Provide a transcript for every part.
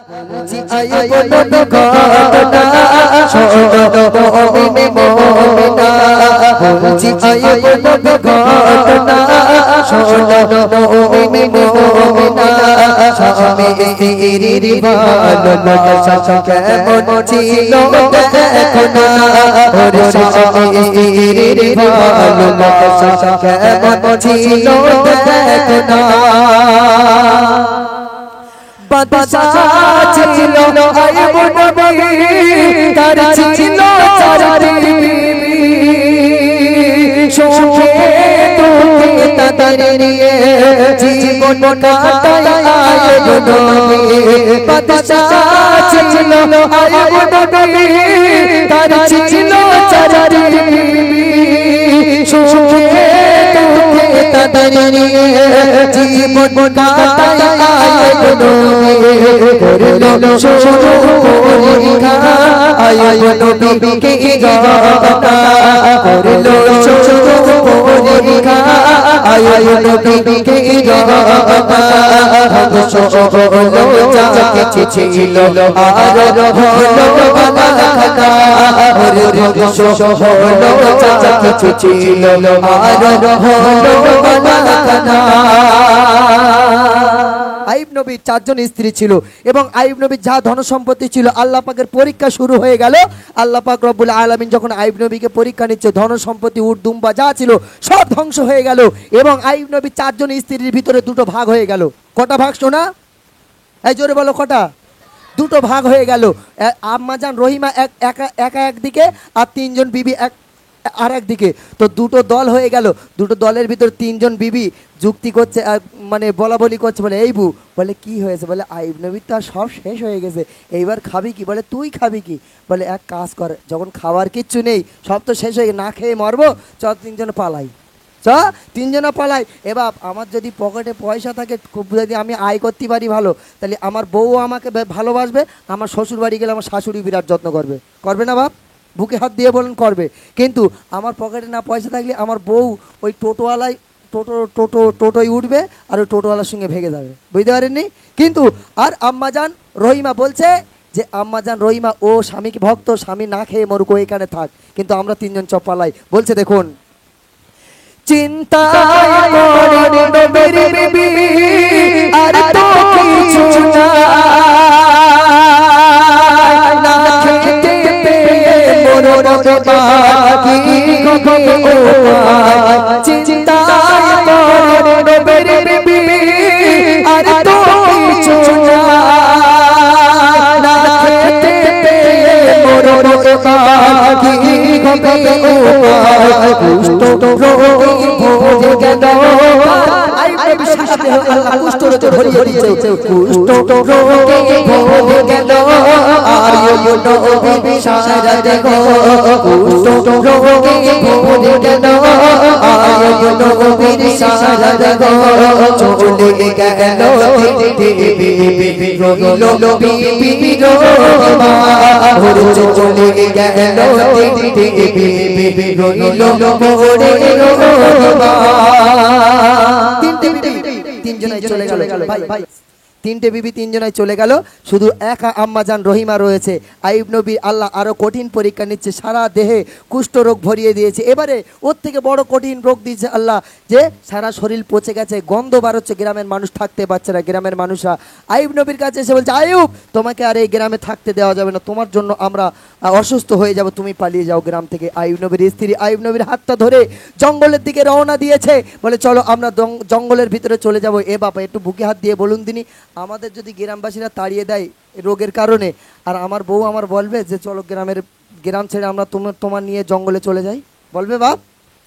জি আয় বলো ঘটনা শোনো মুমিনে মুমিনা জি আয় বলো ঘটনা শোনো মুমিনে মুমিনা স্বামী স্ত্রীর ভালোবাসা কেমন ছিল দেখো না ওরে স্বামী স্ত্রীর ভালোবাসা কেমন ছিল দেখো না বাদশাহ ছিল আইব নবী তার ছিল চারটি বিবি সুখে দুঃখে তাদের নিয়ে জীবন কাটায় আইব নবী বাদশাহ ছিল আইব নবী তার ছিল চারটি বিবি সুখে দুঃখে তাদের নিয়ে জীবন কাটায় আইব করলো শুরু পরীক্ষা আইব নবীকে গাতা করলো শুরু পরীক্ষা আইব নবীকে গাতা হলো যাকে ছিল আর হলো বালাখাতা হলো যাকে ছিল আর হলো বালাখাতা আইব নবীর চারজন স্ত্রী ছিল এবং আইব নবীর যা ধন সম্পত্তি ছিল আল্লাহ পাকের পরীক্ষা শুরু হয়ে গেল। আল্লাহ পাক রব্বুল আলামিন যখন আইব নবীকে পরীক্ষা নিচ্ছে ধন সম্পত্তি উট দুম্বা যা ছিল সব ধ্বংস হয়ে গেল এবং আইব নবীর চারজন স্ত্রীর ভিতরে দুটো ভাগ হয়ে গেল। কটা ভাগ শোনা? এই জোরে বলো কটা? দুটো ভাগ হয়ে গেল। আম্মাজান রহিমা একা একদিকে আর তিনজন বিবি আর একদিকে। তো দুটো দল হয়ে গেল। দুটো দলের ভিতর তিনজন বিবি যুক্তি করছে মানে বলা বলি করছে বলে এই বু বলে কি হয়েছে বলে আইব নবীর তো সব শেষ হয়ে গেছে এইবার খাবি কি বলে তুই খাবি কি বলে এক কাজ কর যখন খাওয়ার কিচ্ছু নেই সব তো শেষ হয়ে না খেয়ে মরবো চ তিনজন পালাই চ তিনজনে পালাই। এবার আমার যদি পকেটে পয়সা থাকে খুব যদি আমি আয় করতে পারি ভালো তাহলে আমার বউ আমাকে ভালোবাসবে আমার শ্বশুর বাড়ি গেলে আমার শাশুড়ি বিরাট যত্ন করবে করবে না বাপ? বুকে হাত দিয়ে বলেন করবে। কিন্তু আমার পকেটে না পয়সা থাকলে আমার বউ ওই টোটোওয়ালায় টোটোয় উঠবে আর ওই টোটোওয়ালার সঙ্গে ভেগে যাবে বুঝতে পারেননি। কিন্তু আর আম্মাজান রহিমা বলছে যে আম্মাজান রহিমা ও স্বামীকে ভক্ত স্বামী না খেয়ে মরুক এখানে থাক কিন্তু আমরা তিনজন চপালাই বলছে দেখুন চিন্তা চিন্তা তিনটে বিবি তিনজনাই চলে গেল শুধু একা আম্মাজান রহিমা রয়েছে। আইব নবী আল্লাহ আরো কঠিন পরীক্ষা নিচ্ছে সারা দেহে কুষ্ঠ রোগ ভরিয়ে দিয়েছে। এবারে ওর থেকে বড় কঠিন রোগ দিয়েছে আল্লাহ যে সারা শরীর পচে গেছে গন্ধ বার হচ্ছে গ্রামের মানুষ থাকতে পারছে না। গ্রামের মানুষরা আইব নবীর কাছে এসে বলছে আইব তোমাকে আর এই গ্রামে থাকতে দেওয়া যাবে না তোমার জন্য আমরা অসুস্থ হয়ে যাব তুমি পালিয়ে যাও গ্রাম থেকে। আইব নবীর স্ত্রী আইব নবীর হাতটা ধরে জঙ্গলের দিকে রওনা দিয়েছে বলে চলো আমরা জঙ্গলের ভিতরে চলে যাব। এ বাবা একটু বুকে হাত দিয়ে বলুন তিনি আমাদের যদি গ্রামবাসীরা তাড়িয়ে দেয় রোগের কারণে আর আমার বউ আমার বলবে যে চলো গ্রাম ছেড়ে আমরা তোমার নিয়ে জঙ্গলে চলে যাই বলবে বাপ?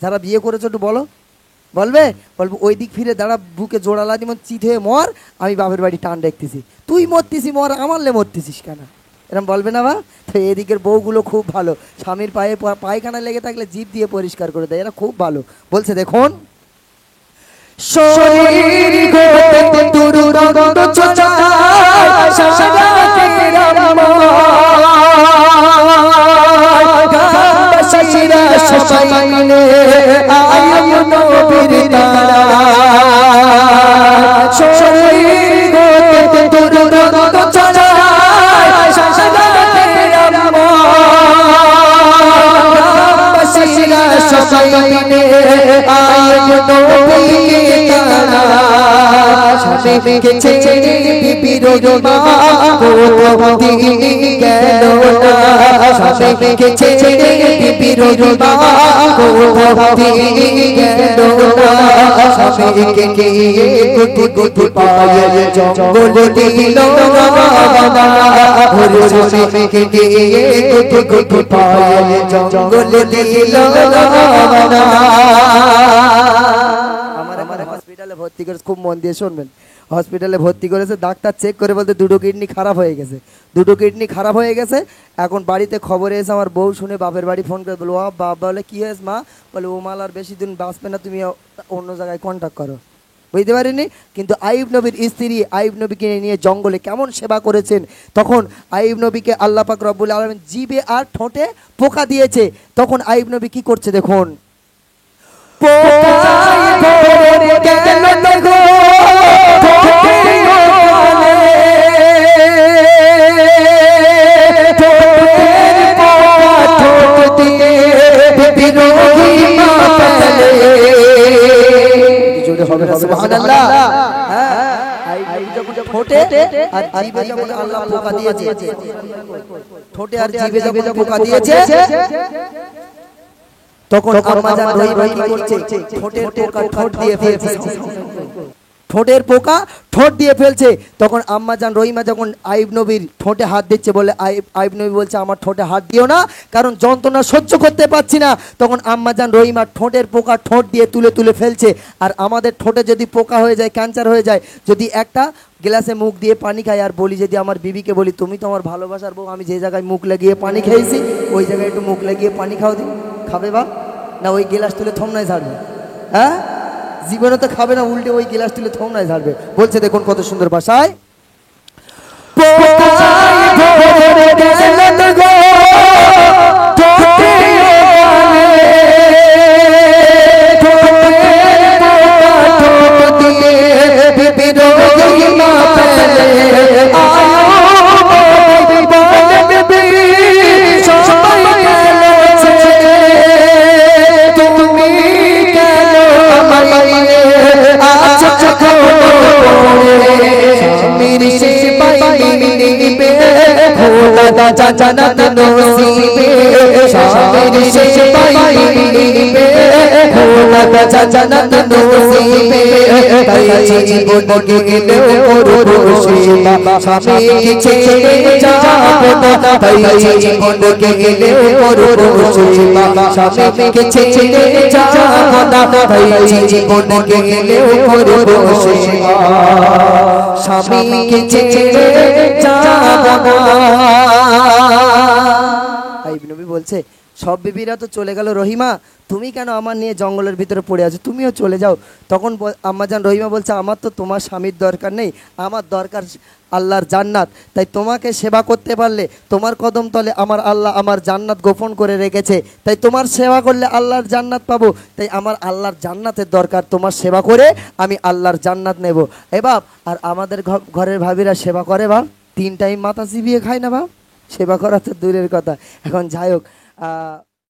যারা বিয়ে করেছো একটু বলো বলবে ওই দিক ফিরে দাঁড়া বুকে জোড়ালা যেমন চিত হয়ে মর আমি বাপের বাড়ি টান দেখতেছি তুই মরতেছি মর আমারলে মরতেছিস কেন এরকম বলবে না বা? তো এদিকের বউগুলো খুব ভালো স্বামীর পায়ে পায়খানা লেগে থাকলে জিভ দিয়ে পরিষ্কার করে দেয় এরা খুব ভালো। বলছে দেখুন শরীর গোতে দুরন্ত চচায় সারাকে রামা গাবাশিরা সবাইনে আইব নবীর তারা শরীর গোতে দুরন্ত চচায় সবাই মিলে আইনবীকে তারা স্বামীকে ছেড়ে বিবির মা কোথাও দিয়ে গেল না স্বামীকে ছেড়ে বিবির মা কোথাও দিয়ে গেল না স্বামীকে গিয়ে গুটি গুটি পায়ে জঙ্গল দিল রওনা স্বামীকে গিয়ে গুটি গুটি পায়ে জঙ্গল দিল রওনা আমার হসপিটালে ভর্তি করে খুব মন দিয়ে শুনবেন হসপিটালে ভর্তি করেছে ডাক্তার চেক করে বলতে দুটো কিডনি খারাপ হয়ে গেছে এখন বাড়িতে খবর এসে আমার বউ শুনে বাপের বাড়ি ফোন করে বলবো বাবা বলে কি হয়েছে মা বলে ও মাল আর বেশি দিন বাঁচবে না তুমি অন্য জায়গায় কন্ট্যাক্ট করো বুঝতে পারিনি কিন্তু আইয়ুব নবীর স্ত্রী আইয়ুব নবীকে নিয়ে জঙ্গলে কেমন সেবা করেছেন তখন আইয়ুব নবীকে আল্লাহ পাক রব্বুল আলামিন জিভে আর ঠোঁটে পোকা দিয়েছে তখন আইয়ুব নবী কি করছে দেখুন পোকায় ভরে গেল গো সুবহানাল্লাহ ঠোঁটে আর জিভে যখন আল্লাহ পোকা দিয়েছে ঠোঁটে আর জিভে যখন পোকা দিয়েছে তখন আম্মা জান রহিমা কি করছে ঠোঁটের পোকা ঠোঁট দিয়ে ফেলছে তখন আম্মা জান রহিমা যখন আইয়ুব নবীর ঠোঁটে হাত দিচ্ছে বলে আইয়ুব নবী বলছে আমার ঠোঁটে হাত দিও না কারণ যন্ত্রণা সহ্য করতে পারছি না তখন আম্মা জান রহিমা ঠোঁটের পোকা ঠোঁট দিয়ে তুলে তুলে ফেলছে আর আমাদের ঠোঁটে যদি পোকা হয়ে যায় ক্যান্সার হয়ে যায় যদি একটা গ্লাসে মুখ দিয়ে পানি খাই আর বলি যদি আমার বিবিকে বলি তুমি তো আমার ভালোবাসার বউ আমি যে জায়গায় মুখ লাগিয়ে পানি খেয়েছি ওই জায়গায় একটু মুখ লাগিয়ে পানি খাও দিই খাবে বা না ওই গ্লাস তুলে থমনায় ঝাড়বে হ্যাঁ জীবনে তো খাবে না উল্টে ওই গ্লাস তুলে থমনায় ঝাড়বে বলছে দেখুন কত সুন্দর ভাষায় জান্নাত নসিবে শামের শেষ পাইবে খোলা জান্নাত নসিবে তাই জীবন গেলেও ওর খুশিবা স্বামীকে ছেড়ে যাব না তাই জীবন গেলেও ওর খুশিবা স্বামীকে ছেড়ে যাব না তাই জীবন গেলেও ওর খুশিবা স্বামীকে ছেড়ে যাব না আইয়ুব নবী বলছে সব বিবিরা তো চলে গেল রহিমা তুমি কেন আমার নিয়ে জঙ্গলের ভিতরে পড়ে আছো তুমিও চলে যাও তখন আম্মাজান রহিমা বলছে আমার তো তোমার স্বামীর দরকার নেই আমার দরকার আল্লাহর জান্নাত তাই তোমাকে সেবা করতে পারলে তোমার কদম তলে আমার আল্লাহ আমার জান্নাত গোপন করে রেখেছে তাই তোমার সেবা করলে আল্লাহর জান্নাত পাবো তাই আমার আল্লাহর জান্নাতের দরকার তোমার সেবা করে আমি আল্লাহর জান্নাত নেব এ বাপ আর আমাদের ঘরের ভাবিরা সেবা করে বাপ 3 টাইম মাথা চিবিয়ে খায় না বাপ সেবা করা তো দূরের কথা এখন যাই হোক